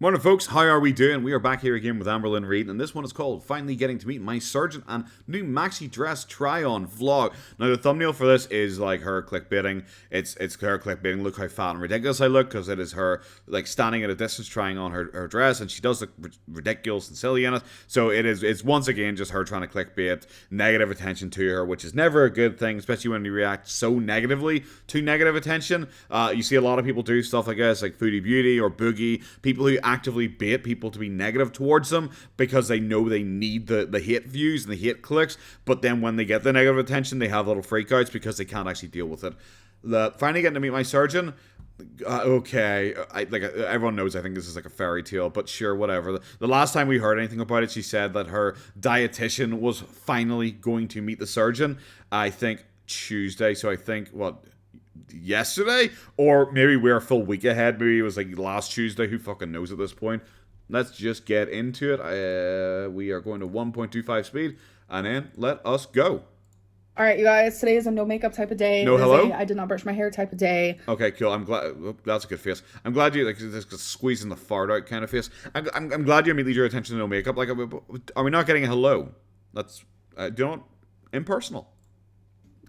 Morning folks, how are we doing? We are back here again with Amberlynn Reid, and this one is called Finally Getting to Meet My Surgeon and new Maxi Dress try-on vlog. Now the thumbnail for this is like her clickbaiting. It's her clickbaiting, look how fat and ridiculous I look, because it is her like standing at a distance trying on her dress, and she does look ridiculous and silly in it. So it's once again just her trying to clickbait negative attention to her, which is never a good thing, especially when you react so negatively to negative attention. You see a lot of people do stuff like this, like Foodie Beauty or Boogie, people who actively bait people to be negative towards them because they know they need the hate views and the hate clicks, but then when they get the negative attention, they have little freakouts because they can't actually deal with it. Finally getting to meet my surgeon. Okay, everyone knows I think this is like a fairy tale, but sure, whatever. The last time we heard anything about it, she said that her dietitian was finally going to meet the surgeon, I think Tuesday, so I think, what, yesterday? Or maybe we're a full week ahead. Maybe it was like last Tuesday. Who fucking knows at this point? Let's just get into it. We are going to 1.25 speed, and then let us go. All right, you guys, today is a no makeup type of day. No hello? I did not brush my hair type of day. Okay, cool. I'm glad. That's a good face. I'm glad you, like, this squeezing the fart out kind of face. I'm glad you immediately drew attention to no makeup. Like, are we not getting a hello? That's, do you know what? Impersonal.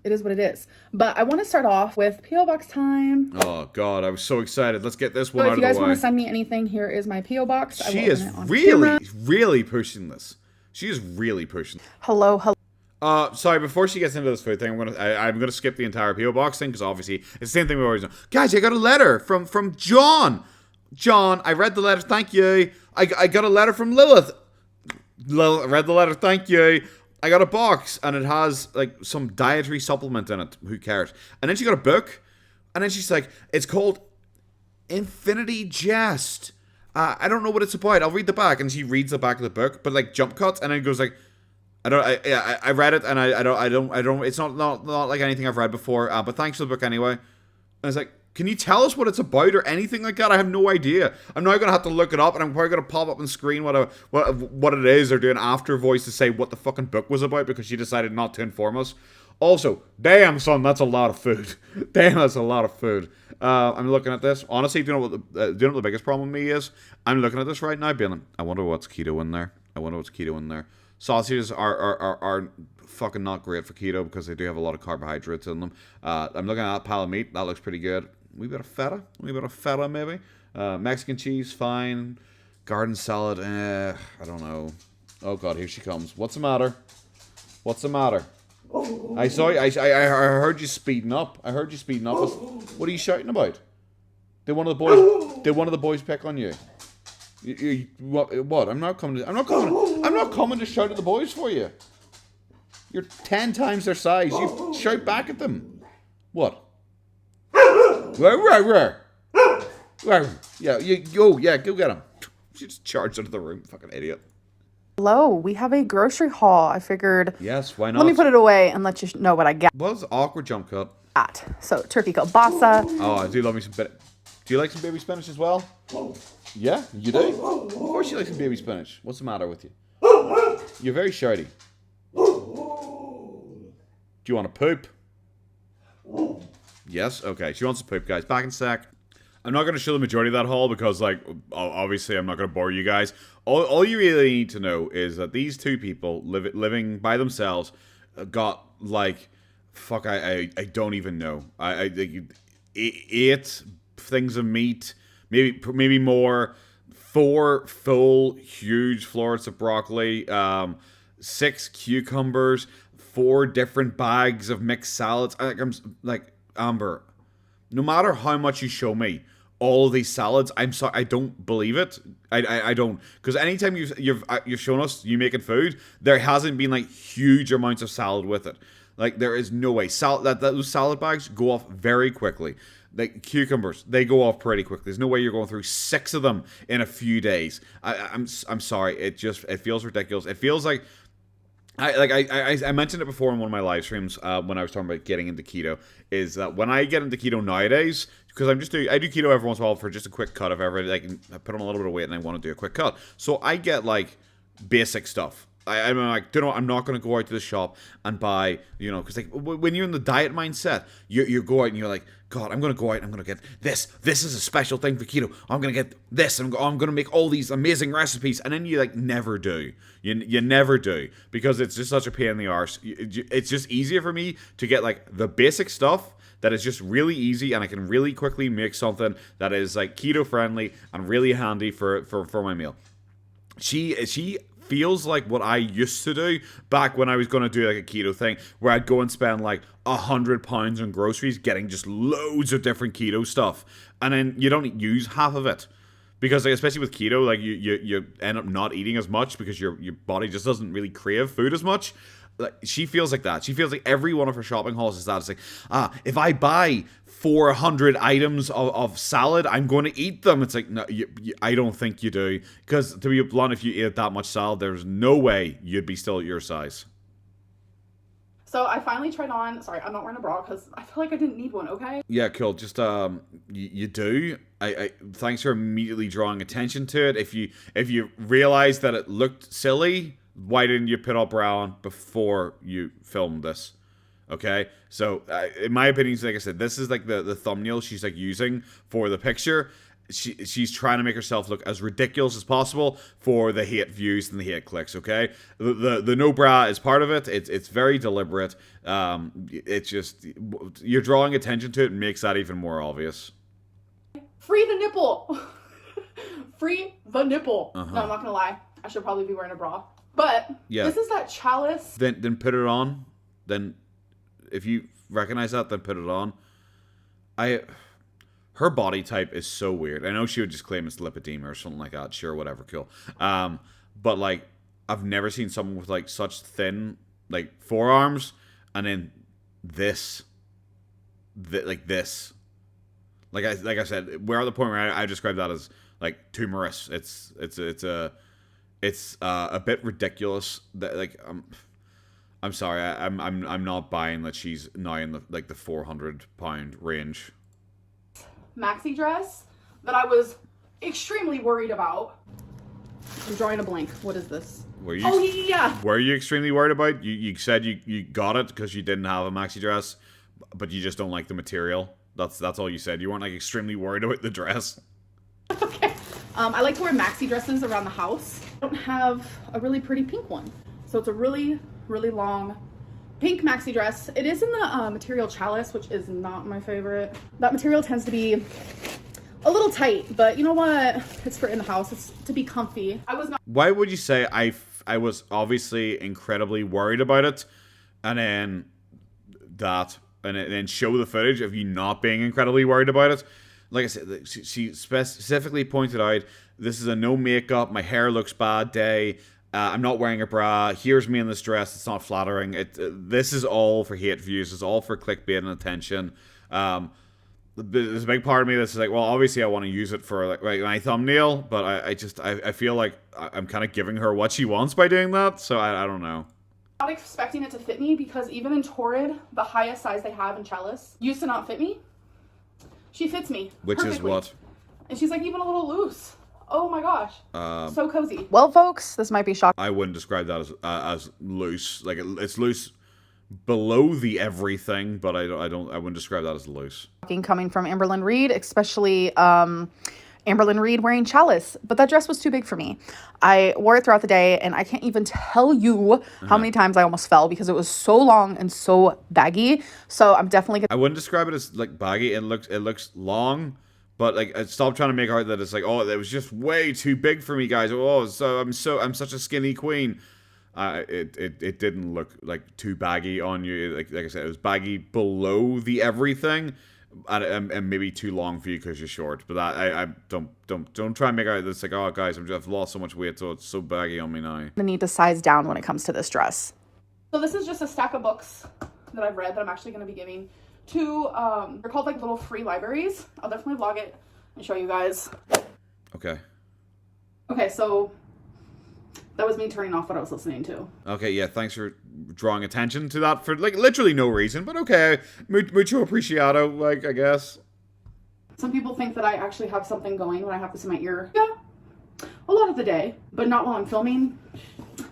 It is what it is. But I want to start off with P.O. Box time. Oh, God. I was so excited. Let's get this one out of the way. If you guys want to send me anything, here is my P.O. Box. She is really pushing this. She is really pushing. Hello. Sorry, before she gets into this food thing, I'm gonna skip the entire P.O. Box thing, because obviously it's the same thing we always know. Guys, I got a letter from John. John, I read the letter, thank you. I got a letter from Lilith. I read the letter, thank you. I got a box, and it has, like, some dietary supplement in it. Who cares? And then she got a book, and then she's like, it's called Infinity Jest. I don't know what it's about. I'll read the back. And she reads the back of the book, but, like, jump cuts, and then it goes, like, I read it, and I don't, it's not like anything I've read before, but thanks for the book anyway. And I was like, can you tell us what it's about or anything like that? I have no idea. I'm now going to have to look it up, and I'm probably going to pop up on screen what it is, or do an after voice to say what the fucking book was about, because she decided not to inform us. Also, damn son, that's a lot of food. Damn, that's a lot of food. I'm looking at this. Honestly, do you know what the biggest problem with me is? I'm looking at this right now, being like, I wonder what's keto in there. Sausages are fucking not great for keto because they do have a lot of carbohydrates in them. I'm looking at that pile of meat. That looks pretty good. We got a feta maybe. Mexican cheese, fine. Garden salad, I don't know. Oh god, here she comes. What's the matter? I saw you. I heard you speeding up. What are you shouting about? Did one of the boys pick on you? What? I'm not coming to shout at the boys for you. You're 10 times their size. You shout back at them. What? Yeah, go get him. She just charged out of the room, fucking idiot. Hello, we have a grocery haul. I figured, yes, why not? Let me put it away and let you know what I got. What was the awkward jump cut? So, turkey kielbasa. Oh, I do love me some bit. Do you like some baby spinach as well? Yeah, you do? Of course you like some baby spinach. What's the matter with you? You're very shouty. Do you want to poop? Yes? Okay, she wants to poop, guys. Back in a sec. I'm not going to show the majority of that haul because, like, obviously I'm not going to bore you guys. All you really need to know is that these two people living by themselves got, like, fuck, I don't even know. I 8 things of meat, maybe more, 4 full huge florets of broccoli, 6 cucumbers, 4 different bags of mixed salads. I'm like, Amber, no matter how much you show me all of these salads, I'm sorry, I don't believe it. I don't, because anytime you've shown us you making food, there hasn't been like huge amounts of salad with it. Like, there is no way. Those salad bags go off very quickly. Like, cucumbers, they go off pretty quickly. There's no way you're going through 6 of them in a few days. I'm sorry. It feels ridiculous. It feels like, I mentioned it before in one of my live streams when I was talking about getting into keto, is that when I get into keto nowadays, because I do keto every once in a while for just a quick cut of everything. I put on a little bit of weight and I want to do a quick cut. So I get like basic stuff. I'm like, don't know, I'm not going to go out to the shop and buy, you know, because like when you're in the diet mindset, you go out and you're like, God, I'm going to go out and I'm going to get this. This is a special thing for keto. I'm going to get this. I'm going to make all these amazing recipes. And then you like never do. You never do, because it's just such a pain in the arse. It's just easier for me to get like the basic stuff that is just really easy, and I can really quickly make something that is like keto friendly and really handy for my meal. She feels like what I used to do back when I was going to do like a keto thing, where I'd go and spend like £100 on groceries getting just loads of different keto stuff, and then you don't use half of it. Because like, especially with keto, like you end up not eating as much because your body just doesn't really crave food as much. Like, she feels like that. She feels like every one of her shopping hauls is that. It's like, if I buy 400 items of salad, I'm going to eat them. It's like, no, I don't think you do. Because to be blunt, if you ate that much salad, there's no way you'd be still at your size. So I finally tried on, sorry, I'm not wearing a bra because I feel like I didn't need one, okay? Yeah, cool. Just, you do. I thanks for immediately drawing attention to it. If you realized that it looked silly, why didn't you put a bra on before you filmed this? Okay, so in my opinion, like I said, this is like the thumbnail she's like using for the picture. She's trying to make herself look as ridiculous as possible for the hate views and the hate clicks. Okay, the no bra is part of it. It's very deliberate. It's just, you're drawing attention to it and makes that even more obvious. Free the nipple. Free the nipple. No, I'm not gonna lie. I should probably be wearing a bra. But yeah, this is that chalice. Then put it on. Then if you recognize that, then put it on. Her body type is so weird. I know she would just claim it's lipedema or something like that. Sure, whatever, cool. But like, I've never seen someone with like such thin like forearms, and then this. Like I said, we're at the point where I describe that as like tumorous. It's a bit ridiculous. That like I'm sorry, I'm not buying that she's now in the 400-pound range. Maxi dress that I was extremely worried about. I'm drawing a blank. What is this? Were you? Oh yeah. Were you extremely worried about? You said you got it because you didn't have a maxi dress, but you just don't like the material. That's all you said. You weren't like extremely worried about the dress. Okay. I like to wear maxi dresses around the house. I don't have a really pretty pink one, so it's a really long pink maxi dress. It is in the material chalice, which is not my favorite. That material tends to be a little tight, but you know what? It's for in the house. It's to be comfy. I was not. Why would you say I was obviously incredibly worried about it, and then show the footage of you not being incredibly worried about it? Like I said, she specifically pointed out, this is a no makeup, my hair looks bad day. I'm not wearing a bra. Here's me in this dress. It's not flattering. This is all for hate views. It's all for clickbait and attention. There's a big part of me that's like, well, obviously I want to use it for like my thumbnail, but I feel like I'm kind of giving her what she wants by doing that. So I don't know. I'm not expecting it to fit me because even in Torrid, the highest size they have in chalice used to not fit me. She fits me. Which perfectly. Is what? And she's like even a little loose. Oh my gosh. So cozy. Well, folks, this might be shocking. I wouldn't describe that as loose. Like, it's loose below the everything, but I wouldn't describe that as loose. Coming from Amberlynn Reid, especially Amberlynn Reid wearing chalice, but that dress was too big for me. I wore it throughout the day, and I can't even tell you how many times I almost fell because it was so long and so baggy. So I'm definitely gonna. I wouldn't describe it as like baggy. It looks long. But like, stop trying to make out that it's like, oh, that was just way too big for me, guys. Oh, I'm such a skinny queen. It didn't look like too baggy on you. Like I said, it was baggy below the everything, and maybe too long for you because you're short. But I don't try and make out that it's like, oh, guys, I've lost so much weight, so it's so baggy on me now. I need to size down when it comes to this dress. So this is just a stack of books that I've read that I'm actually going to be giving to they're called like little free libraries. I'll definitely vlog it and show you guys. Okay, so that was me turning off what I was listening to. Okay, yeah, thanks for drawing attention to that for like literally no reason, but okay, mucho apreciado, like, I guess. Some people think that I actually have something going when I have this in my ear. Yeah, a lot of the day, but not while I'm filming.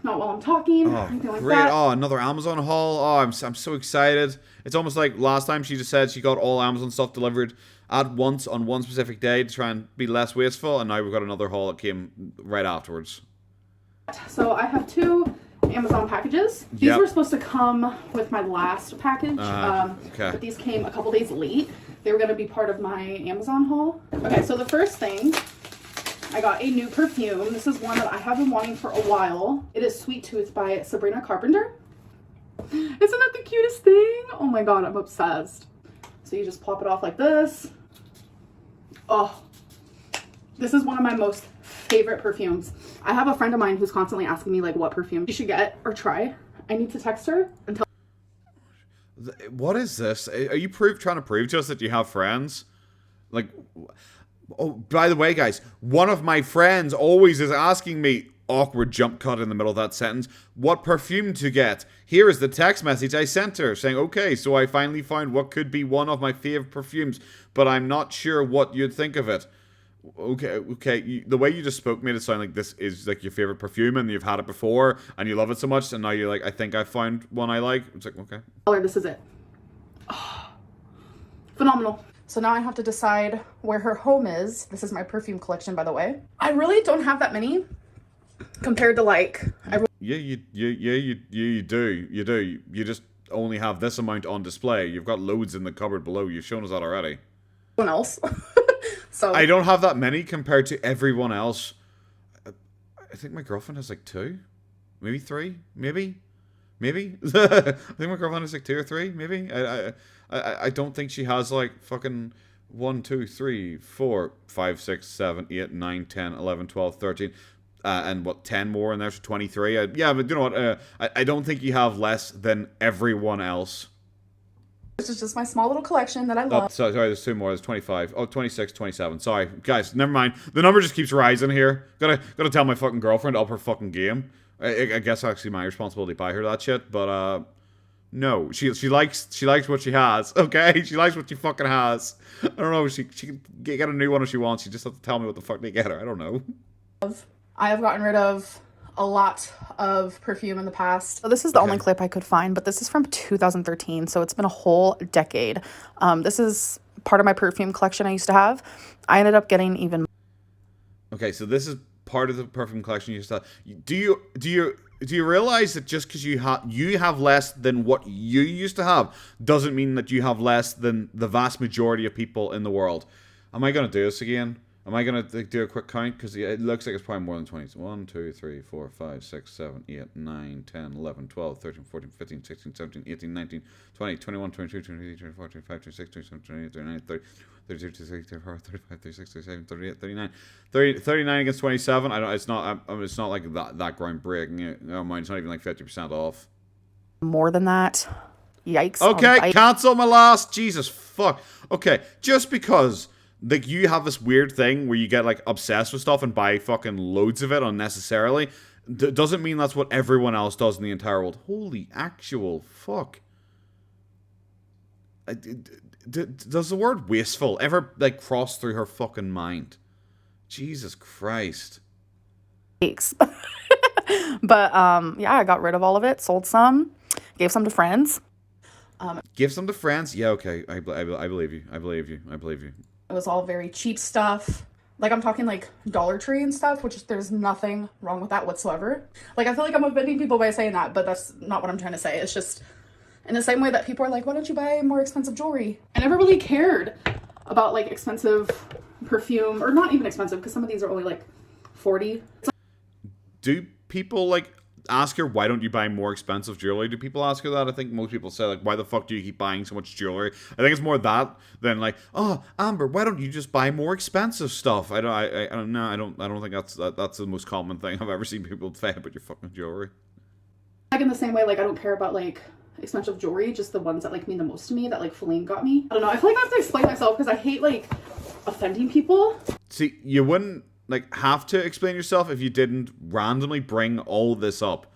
not while I'm talking, Oh, anything like great. that. Oh, another Amazon haul. Oh, I'm so excited. It's almost like last time she just said she got all Amazon stuff delivered at once on one specific day to try and be less wasteful, and now we've got another haul that came right afterwards. So I have 2 Amazon packages. These were supposed to come with my last package, okay. but these came a couple days late. They were going to be part of my Amazon haul. Okay, so the first thing, I got a new perfume. This is one that I have been wanting for a while. It is Sweet Tooth by Sabrina Carpenter. Isn't that the cutest thing? Oh my god, I'm obsessed. So you just plop it off like this. Oh, this is one of my most favorite perfumes. I have a friend of mine who's constantly asking me like what perfume you should get or try. I need to text her and tell. What is this? Are you trying to prove to us that you have friends? Like, oh, by the way, guys, one of my friends always is asking me, awkward jump cut in the middle of that sentence, what perfume to get. Here is the text message I sent her saying, okay, so I finally found what could be one of my favorite perfumes, but I'm not sure what you'd think of it. Okay. The way you just spoke made it sound like this is like your favorite perfume and you've had it before and you love it so much and now you're like, I think I found one I like. It's like, okay. This is it. Oh, phenomenal. So now I have to decide where her home is. This is my perfume collection, by the way. I really don't have that many compared to like... You do. You just only have this amount on display. You've got loads in the cupboard below. You've shown us that already. Someone else. So I don't have that many compared to everyone else. I think my girlfriend has like 2, maybe 3, maybe. I think my girlfriend has like 2 or 3, maybe. I don't think she has like fucking 1, 2, 3, 4, 5, 6, 7, 8, 9, 10, 11, 12, 13. And what, 10 more in there, so 23. Yeah, but you know what? I don't think you have less than everyone else. This is just my small little collection that I love. Oh, sorry, there's 2 more. There's 25. Oh, 26, 27. Sorry. Guys, never mind. The number just keeps rising here. Gotta tell my fucking girlfriend to up her fucking game. I guess actually my responsibility to buy her that shit, but no. She likes what she has, okay? She likes what she fucking has. I don't know, she can get a new one if she wants. She just have to tell me what the fuck they get her. I don't know. I have gotten rid of a lot of perfume in the past. So this is the only clip I could find, but this is from 2013, so it's been a whole decade. This is part of my perfume collection I used to have. I ended up getting even... Okay, so this is part of the perfume collection you used to have. Do you realize that just because you have less than what you used to have doesn't mean that you have less than the vast majority of people in the world? Am I going to do this again? Am I going to do a quick count? Because it looks like it's probably more than 20. 1, 2, 3, 4, 5, 6, 7, 8, 9, 10, 11, 12, 13, 14, 15, 16, 17, 18, 19, 20, 21, 22, 23, 24, 25, 26, 27, 28, 29, 30, 32, 33, 34, 35, 36, 37, 38, 39. 39 against 27. It's not like that groundbreaking. No, mine, it's not even like 50% off. More than that. Yikes. Okay, cancel my last. Jesus fuck. Okay, just because like you have this weird thing where you get like obsessed with stuff and buy fucking loads of it unnecessarily, doesn't mean that's what everyone else does in the entire world. Holy actual fuck. Does the word wasteful ever like cross through her fucking mind? Jesus Christ. But yeah, I got rid of all of it, sold some, gave some to friends. Give some to friends? Yeah, okay. I believe you. I believe you. It was all very cheap stuff. Like, I'm talking, like, Dollar Tree and stuff, which there's nothing wrong with that whatsoever. Like, I feel like I'm offending people by saying that, but that's not what I'm trying to say. It's just in the same way that people are like, why don't you buy more expensive jewelry? I never really cared about, like, expensive perfume, or not even expensive, because some of these are only, like, 40. Do people, like, ask her, why don't you buy more expensive jewelry? Do people ask her that? I think most people say, like, why the fuck do you keep buying so much jewelry? I think it's more that than like, oh, Amber, why don't you just buy more expensive stuff? I don't know. I don't think that's the most common thing I've ever seen people say about your fucking jewelry. Like in the same way, like I don't care about like expensive jewelry, just the ones that like mean the most to me, that like Feline got me. I don't know. I feel like I have to explain myself because I hate like offending people. See, you wouldn't like have to explain yourself if you didn't randomly bring all this up.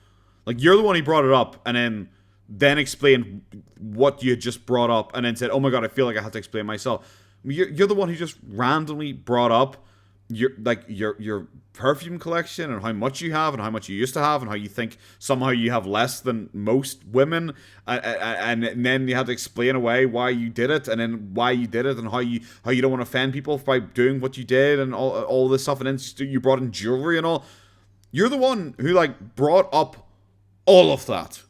Like, you're the one who brought it up and then explained what you just brought up and then said, oh my god, I feel like I have to explain myself. You're the one who just randomly brought up your perfume collection and how much you have and how much you used to have and how you think somehow you have less than most women, and then you have to explain away why you did it, and then why you did it, and how you don't want to offend people by doing what you did, and all this stuff, and then you brought in jewelry and all. You're the one who like brought up all of that.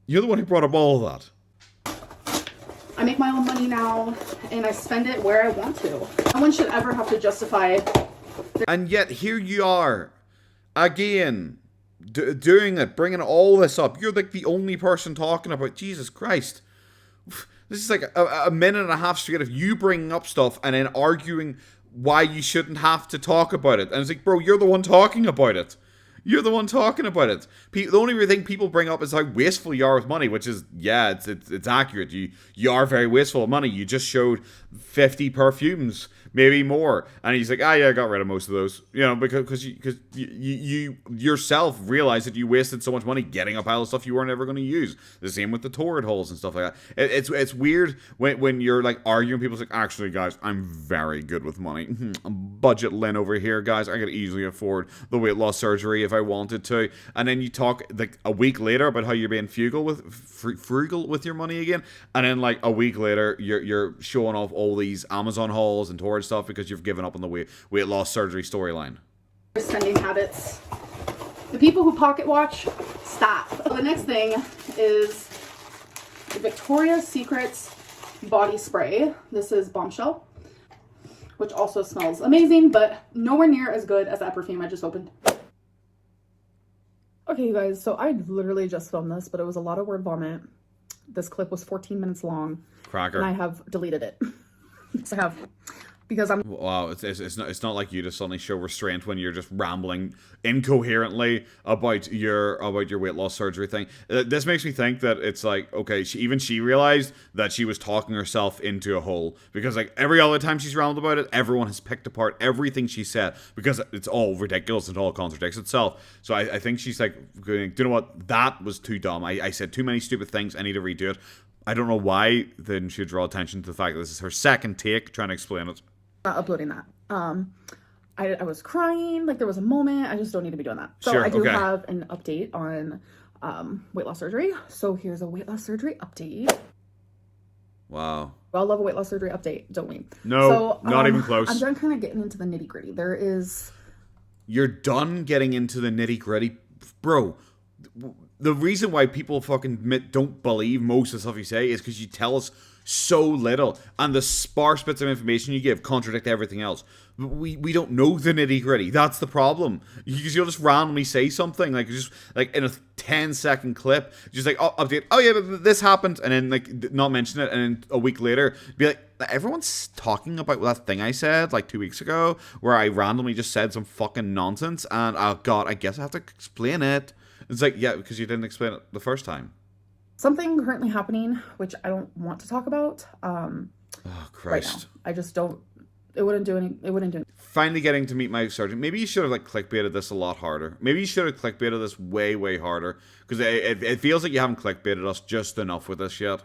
You're the one who brought up all of that. I make my own money now, and I spend it where I want to. No one should ever have to justify. And yet here you are, again, doing it, bringing all this up. You're like the only person talking about Jesus Christ. This is like a minute and a half straight of you bringing up stuff and then arguing why you shouldn't have to talk about it. And it's like, bro, you're the one talking about it. You're the one talking about it. The only thing people bring up is how wasteful you are with money, which is, yeah, it's accurate. You are very wasteful of money. You just showed 50 perfumes, maybe more, and he's like, yeah, I got rid of most of those, because you yourself realized that you wasted so much money getting a pile of stuff you weren't ever going to use. The same with the torrid holes and stuff like that. It's weird when you're like arguing. People's like, actually, guys, I'm very good with money. Budget Lynn over here, guys. I could easily afford the weight loss surgery if I wanted to. And then you talk like a week later about how you're being frugal with your money again, and then like a week later you're showing off all these Amazon hauls and torrid stuff because you've given up on the weight loss surgery storyline. Spending habits. The people who pocket watch, stop. The next thing is the Victoria's Secret's body spray. This is Bombshell, which also smells amazing, but nowhere near as good as that perfume I just opened. Okay, you guys, so I literally just filmed this, but it was a lot of word vomit. This clip was 14 minutes long. Cracker. And I have deleted it. I have, because I'm... Wow, it's not like you to suddenly show restraint when you're just rambling incoherently about your weight loss surgery thing. This makes me think that it's like, okay, she realized that she was talking herself into a hole, because like every other time she's rambled about it, everyone has picked apart everything she said because it's all ridiculous and it all contradicts itself. So I think she's like, do you know what? That was too dumb. I said too many stupid things. I need to redo it. I don't know why then she'd draw attention to the fact that this is her second take trying to explain it. Not uploading that. I was crying, like there was a moment. I just don't need to be doing that. So sure, I do okay. have an update on weight loss surgery. So here's a weight loss surgery update. Wow. We all love a weight loss surgery update, don't we? No, so, not even close. I'm done kind of getting into the nitty gritty. You're done getting into the nitty gritty? Bro, the reason why people fucking don't believe most of the stuff you say is because you tell us so little, and the sparse bits of information you give contradict everything else. We don't know the nitty gritty. That's the problem. You'll just randomly say something like just like in a 10-second clip, just like, oh, update. Oh yeah, but this happened, and then like not mention it, and then a week later be like, everyone's talking about that thing I said like 2 weeks ago where I randomly just said some fucking nonsense, and oh god, I guess I have to explain it. It's like, yeah, because you didn't explain it the first time. Something currently happening, which I don't want to talk about. Oh Christ! Right now. I just don't. It wouldn't do any. It wouldn't do. Finally getting to meet my surgeon. Maybe you should have like clickbaited this a lot harder. Maybe you should have clickbaited this way harder, because it feels like you haven't clickbaited us just enough with this yet.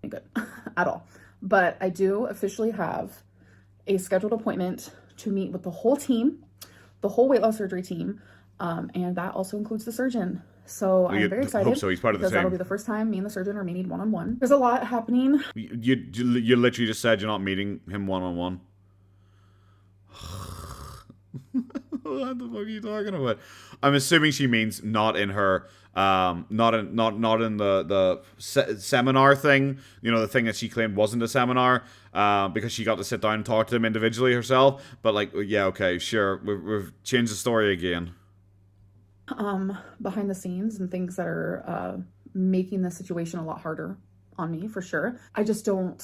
Good at all. But I do officially have a scheduled appointment to meet with the whole team, the whole weight loss surgery team, and that also includes the surgeon. So I'm very excited. Hope so. He's part of the because team. That'll be the first time me and the surgeon are meeting one-on-one. There's a lot happening. You literally just said you're not meeting him one-on-one. What the fuck are you talking about? I'm assuming she means not in her, not in the seminar thing. You know, the thing that she claimed wasn't a seminar, because she got to sit down and talk to them individually herself. But like, yeah, okay, sure, we've changed the story again. Behind the scenes and things that are making the situation a lot harder on me, for sure. I just don't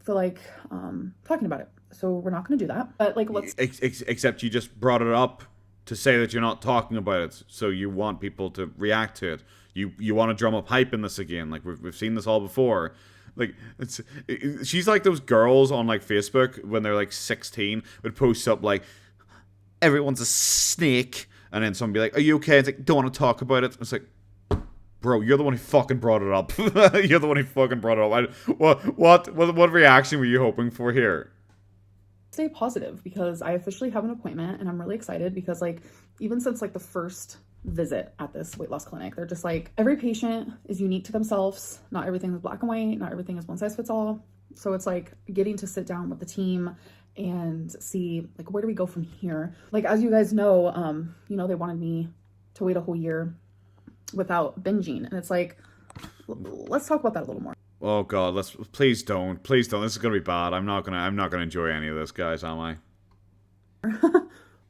feel like talking about it, so we're not going to do that. But like, let's except you just brought it up to say that you're not talking about it, so you want people to react to it. You want to drum up hype in this again. Like we've seen this all before. Like she's like those girls on like Facebook when they're like 16 would post up like, everyone's a snake. And then someone be like, are you okay? It's like, don't want to talk about it. It's like, bro, you're the one who fucking brought it up. You're the one who fucking brought it up. What reaction were you hoping for here? stay positive because I officially have an appointment and I'm really excited because like even since like the first visit at this weight loss clinic, they're just like every patient is unique to themselves. Not everything is black and white, not everything is one size fits all. So it's like getting to sit down with the team and see like where do we go from here. Like as you guys know, you know, they wanted me to wait a whole year without binging, and it's like let's talk about that a little more. Oh God, please don't. This is gonna be bad. I'm not gonna enjoy any of this, guys, am I?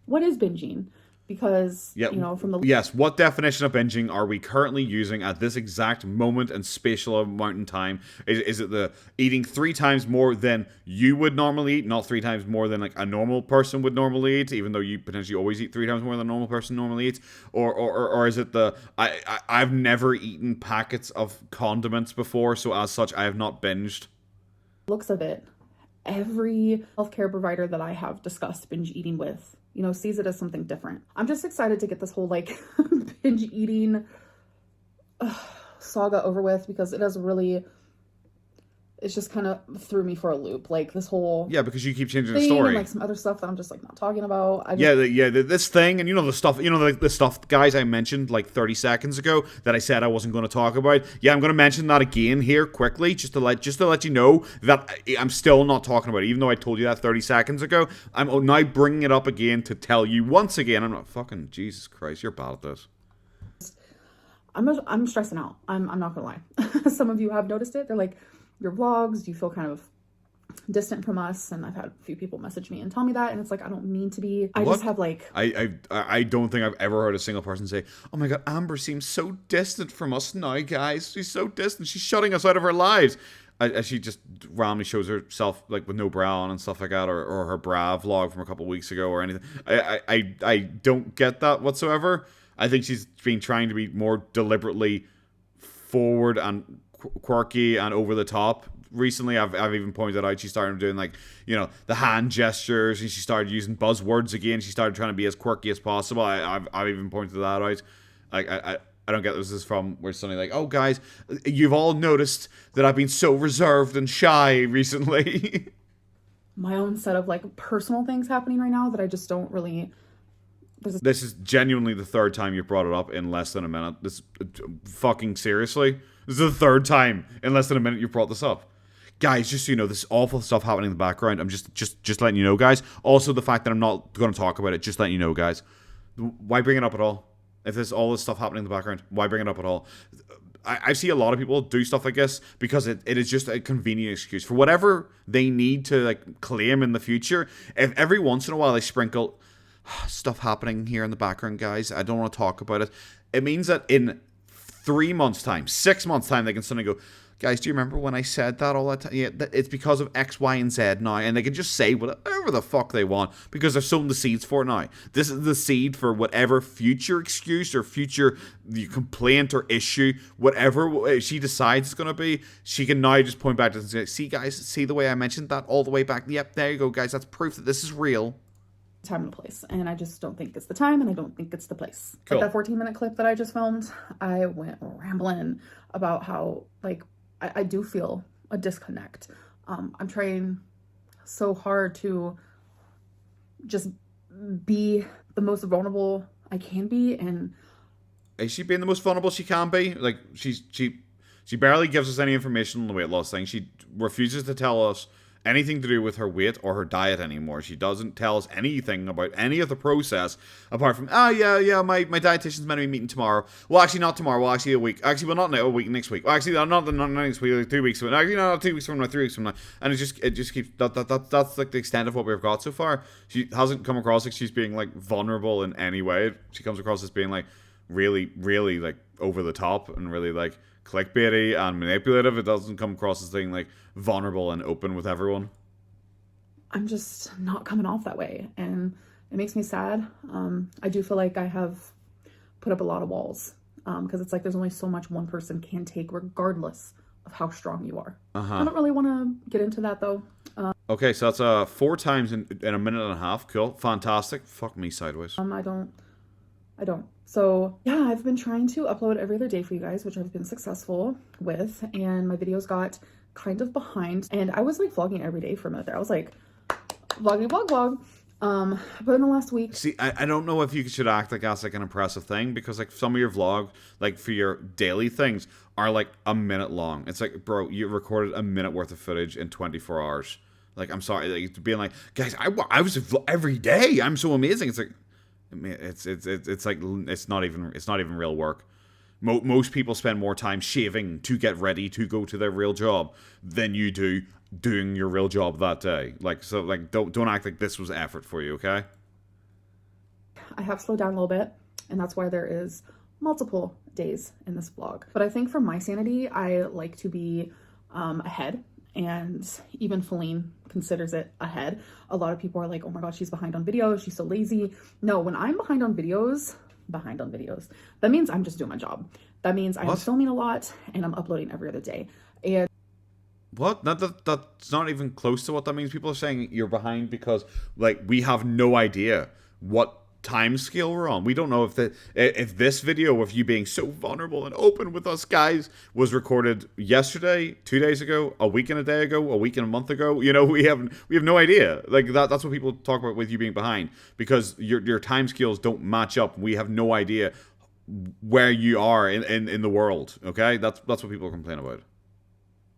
What is binging? Because, you know, from the... Yes, what definition of binging are we currently using at this exact moment and spatial amount in time? Is it the eating 3 times more than you would normally eat, not 3 times more than like a normal person would normally eat, even though you potentially always eat 3 times more than a normal person normally eats? Or is it the... I've never eaten packets of condiments before, so as such, I have not binged. Looks of it, every healthcare provider that I have discussed binge eating with, you know, sees it as something different. I'm just excited to get this whole like binge eating saga over with because it has really, it's just kind of threw me for a loop. Like this whole because you keep changing the story and like some other stuff that I'm just like not talking about. This thing, and you know the stuff, the stuff, guys, I mentioned like 30 seconds ago that I said I wasn't going to talk about. Yeah, I'm going to mention that again here quickly, just to let you know that I'm still not talking about it, even though I told you that 30 seconds ago. I'm now bringing it up again to tell you once again. I'm not fucking Jesus Christ. You're bad at this. I'm stressing out. I'm not gonna lie. Some of you have noticed it. They're like, your vlogs, you feel kind of distant from us, and I've had a few people message me and tell me that, and it's like I don't mean to be. I just have like I don't think I've ever heard a single person say, "Oh my God, Amber seems so distant from us now, guys. She's so distant. She's shutting us out of our lives." As she just randomly shows herself like with no bra on and stuff like that, or her bra vlog from a couple of weeks ago or anything. I don't get that whatsoever. I think she's been trying to be more deliberately forward and quirky and over the top. Recently, I've even pointed out she started doing like, you know, the hand gestures, and she started using buzzwords again. She started trying to be as quirky as possible. I've even pointed that out. Like I don't get this is from where something like, oh guys, you've all noticed that I've been so reserved and shy recently. My own set of like personal things happening right now that I just don't really. This is genuinely the 3rd time you've brought it up in less than a minute. This fucking seriously. This is the 3rd time in less than a minute you've brought this up. Guys, just so you know, this awful stuff happening in the background. I'm just letting you know, guys. Also, the fact that I'm not going to talk about it, just letting you know, guys. Why bring it up at all? If there's all this stuff happening in the background, why bring it up at all? I see a lot of people do stuff like this because it is just a convenient excuse for whatever they need to like claim in the future. If every once in a while they sprinkle stuff happening here in the background, guys, I don't want to talk about it. It means that in 3 months' time, 6 months' time, they can suddenly go, guys, do you remember when I said that all that time? Yeah, it's because of X, Y, and Z now. And they can just say whatever the fuck they want because they're sowing the seeds for it now. This is the seed for whatever future excuse or future complaint or issue, whatever she decides it's going to be. She can now just point back to it and say, see, guys, see the way I mentioned that all the way back? Yep, there you go, guys. That's proof that this is real. Time and place, and I just don't think it's the time, and I don't think it's the place. Cool. Like that 14-minute clip that I just filmed, I went rambling about how like I do feel a disconnect. I'm trying so hard to just be the most vulnerable I can be, and is she being the most vulnerable she can be? Like she barely gives us any information on the weight loss thing. She refuses to tell us anything to do with her weight or her diet anymore. She doesn't tell us anything about any of the process apart from, my dietitian's meant to be meeting tomorrow. Well, actually not tomorrow. Well, actually a week. Actually, well, not now, a week next week. Well, actually, not next week, like 2 weeks from now. Actually, not 2 weeks from now, 3 weeks from now. And it just keeps, that's like the extent of what we've got so far. She hasn't come across like she's being like vulnerable in any way. She comes across as being like really, really like over the top and really like clickbaity and manipulative. It doesn't come across as being like vulnerable and open with everyone. I'm just not coming off that way, and it makes me sad. I do feel like I have put up a lot of walls because it's like there's only so much one person can take regardless of how strong you are. I don't really want to get into that though. Okay, so that's 4 times in a minute and a half. Cool, fantastic. Fuck me sideways. I don't. So yeah, I've been trying to upload every other day for you guys, which I've been successful with, and my videos got kind of behind, and I was like vlogging every day for a minute there. I was like, vloggy vlog. But in the last week, See, I don't know if you should act like that's like an impressive thing, because like some of your vlog, like for your daily things, are like a minute long. It's like, bro, you recorded a minute worth of footage in 24 hours. Like, I'm sorry, like being like, guys, I was every day. I'm so amazing. It's like, I mean, it's like it's not even real work. Most people spend more time shaving to get ready to go to their real job than you do doing your real job that day. Like, so like don't act like this was effort for you, okay? I have slowed down a little bit, and that's why there is multiple days in this vlog. But I think for my sanity, I like to be ahead, and even Feline considers it ahead. A lot of people are like, oh my god, she's behind on videos, she's so lazy. No, when I'm behind on videos, that means I'm just doing my job. That means I'm filming a lot and I'm uploading every other day. And what? That's not even close to what that means. People are saying you're behind because, like, we have no idea what time scale we're on. We don't know if this video of you being so vulnerable and open with us guys was recorded yesterday, 2 days ago, a week and a day ago, a week and a month ago. You know, we have no idea. Like that's what people talk about with you being behind, because your time scales don't match up. We have no idea where you are in the world. Okay, that's what people complain about.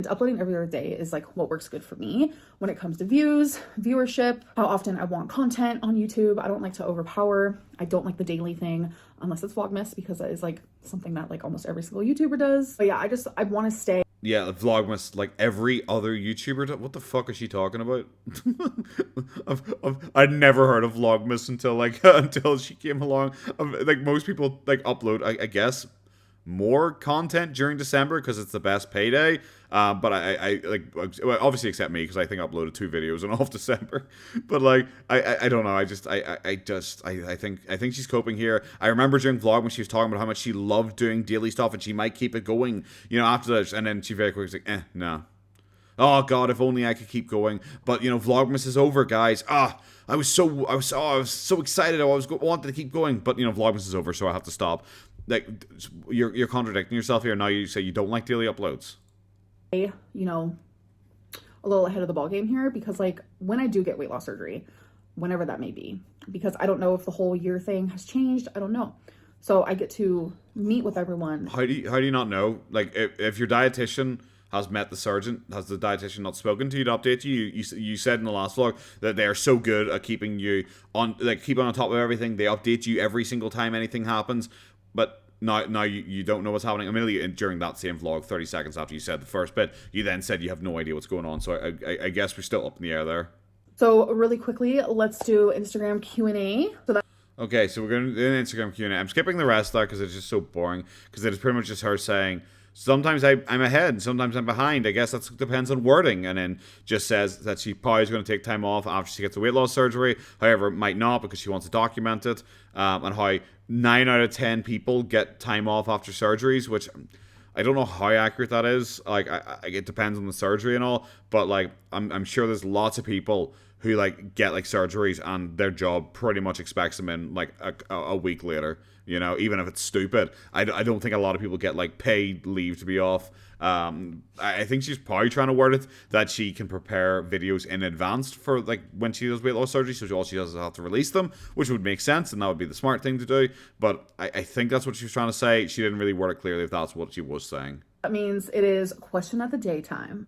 uploading every other day is like what works good for me when it comes to views, viewership, how often I want content on YouTube. I don't like to overpower. I don't like the daily thing unless it's Vlogmas, because that is like something that like almost every single YouTuber does. But yeah, I want to stay. Yeah, Vlogmas, like every other YouTuber. What the fuck is she talking about? I'd never heard of Vlogmas until she came along. Like most people like upload, I guess, more content during December because it's the best payday. But I like, obviously except me, because I think I uploaded 2 videos in all of December. But like I don't know. I think she's coping here. I remember during Vlogmas she was talking about how much she loved doing daily stuff and she might keep it going, you know, after this. And then she very quickly was like, no. Oh god, if only I could keep going. But you know, Vlogmas is over, guys. I was so excited. I wanted to keep going, but you know, Vlogmas is over, so I have to stop. Like, you're contradicting yourself here. Now you say you don't like daily uploads. You know, a little ahead of the ball game here, because like when I do get weight loss surgery, whenever that may be, because I don't know if the whole year thing has changed. I don't know. So I get to meet with everyone. How do you not know? Like, if your dietitian has met the surgeon, has the dietitian not spoken to you to update you? You said in the last vlog that they are so good at keeping you on, like, keeping on top of everything. They update you every single time anything happens. But now you don't know what's happening. Immediately during that same vlog, 30 seconds after you said the first bit, you then said you have no idea what's going on. So I guess we're still up in the air there. So really quickly, let's do Instagram Q&A. Okay, so we're going to do an Instagram Q&A. I'm skipping the rest of that because it's just so boring. Because it is pretty much just her saying, sometimes I'm ahead and sometimes I'm behind. I guess that depends on wording. And then just says that she probably is going to take time off after she gets the weight loss surgery. However, might not, because she wants to document it. And how 9 out of 10 people get time off after surgeries, which I don't know how accurate that is. Like, it depends on the surgery and all. But like, I'm sure there's lots of people who like get like surgeries and their job pretty much expects them in like a week later. You know, even if it's stupid. I don't think a lot of people get like paid leave to be off. I think she's probably trying to word it that she can prepare videos in advance for like when she does weight loss surgery, so all she does is have to release them, which would make sense and that would be the smart thing to do. But I think that's what she was trying to say. She didn't really word it clearly if that's what she was saying. That means it is question of the day time.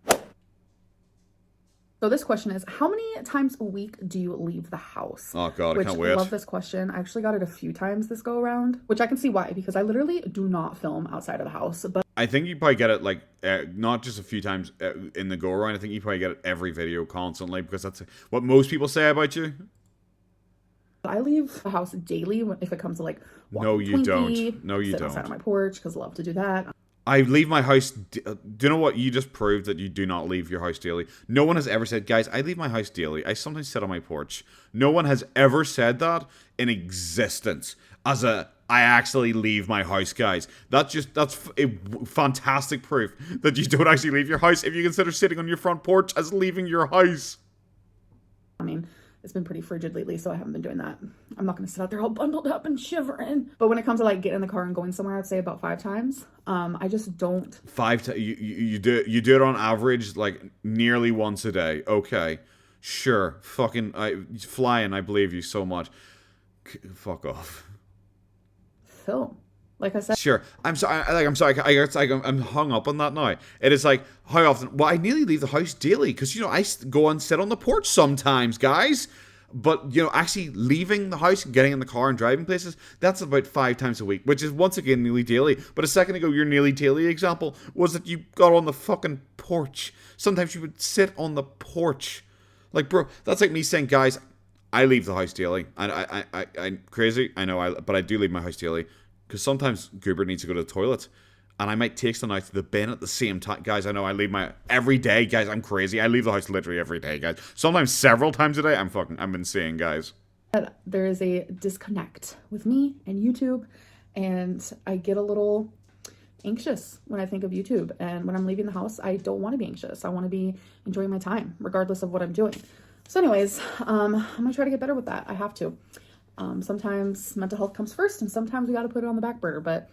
So this question is, how many times a week do you leave the house? Oh god, I can't wait. I love this question. I actually got it a few times this go around, which I can see why, because I literally do not film outside of the house. But I think you probably get it like not just a few times in the go around. I think you probably get it every video constantly, because that's what most people say about you. I leave the house daily if it comes to like no, you don't. No, you don't. Outside on my porch, because I love to do that. I leave my house. Do you know what? You just proved that you do not leave your house daily. No one has ever said, guys, I leave my house daily. I sometimes sit on my porch. No one has ever said that in existence. I actually leave my house, guys. That's a fantastic proof that you don't actually leave your house if you consider sitting on your front porch as leaving your house. I mean, it's been pretty frigid lately, so I haven't been doing that. I'm not going to sit out there all bundled up and shivering. But when it comes to like getting in the car and going somewhere, I'd say about 5 times. I just don't. 5 times? You do it on average like nearly once a day. Okay. Sure, fucking flying. I believe you so much. Fuck off. Film. Like I said. Sure, I'm sorry. I'm sorry. I'm hung up on that now. It is like how often? Well, I nearly leave the house daily because I go and sit on the porch sometimes, guys. But actually leaving the house and getting in the car and driving places, that's about 5 times a week, which is once again nearly daily. But a second ago, your nearly daily example was that you got on the fucking porch. Sometimes you would sit on the porch, like bro. That's like me saying, guys, I leave the house daily. I'm crazy. I know, but I do leave my house daily. Because sometimes Goober needs to go to the toilet. And I might take some out to the bin at the same time. Guys, I know I leave my... Every day, guys, I'm crazy. I leave the house literally every day, guys. Sometimes several times a day. I'm insane, guys. There is a disconnect with me and YouTube. And I get a little anxious when I think of YouTube. And when I'm leaving the house, I don't want to be anxious. I want to be enjoying my time, regardless of what I'm doing. So anyways, I'm going to try to get better with that. I have to. Sometimes mental health comes first, and sometimes we got to put it on the back burner, but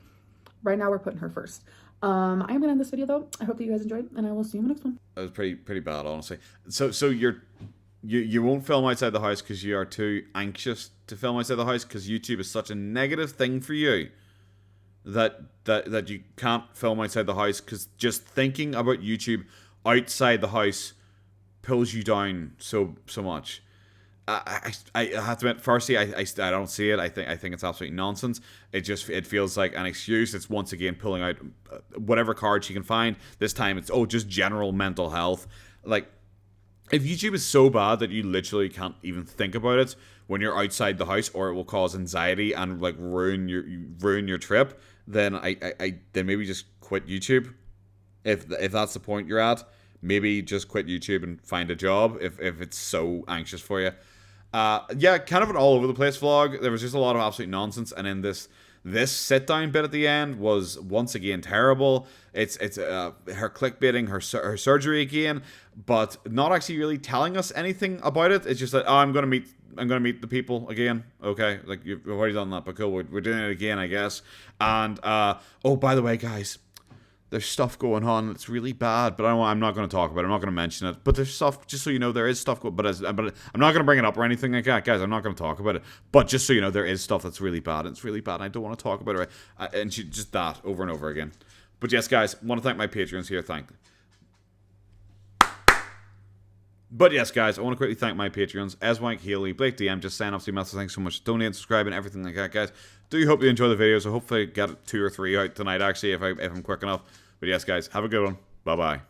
right now we're putting her first. I am going to end this video, though. I hope that you guys enjoyed, and I will see you in the next one. That was pretty bad, honestly. So you won't film outside the house because you are too anxious to film outside the house because YouTube is such a negative thing for you that you can't film outside the house because just thinking about YouTube outside the house pulls you down so much. I have to admit, firstly, I don't see it. I think it's absolutely nonsense. It feels like an excuse. It's once again pulling out whatever card she can find. This time it's just general mental health. Like, if YouTube is so bad that you literally can't even think about it when you're outside the house, or it will cause anxiety and like ruin your trip, then then maybe just quit YouTube. If that's the point you're at, maybe just quit YouTube and find a job if it's so anxious for you. Yeah, kind of an all over the place vlog. There was just a lot of absolute nonsense, and then this sit down bit at the end was once again terrible. It's her clickbaiting her surgery again, but not actually really telling us anything about it. It's just like, I'm gonna meet the people again. Okay, like you've already done that, but cool, we're doing it again, I guess. And oh, by the way, guys, there's stuff going on that's really bad, but I'm not going to talk about it. I'm not going to mention it. But there's stuff, just so you know, there is stuff going. But I'm not going to bring it up or anything like that, guys. I'm not going to talk about it. But just so you know, there is stuff that's really bad. It's really bad. And I don't want to talk about it. And just that over and over again. But yes, guys, I want to thank my Patreons here. But yes, guys, I want to quickly thank my Patreons: Eswank, Haley, Blake DM, just sign up to massive thanks so much. Donate, subscribe, and everything like that, guys. Do hope you enjoy the videos. I hopefully get 2 or 3 out tonight, actually, if I'm quick enough. But yes, guys, have a good one. Bye-bye.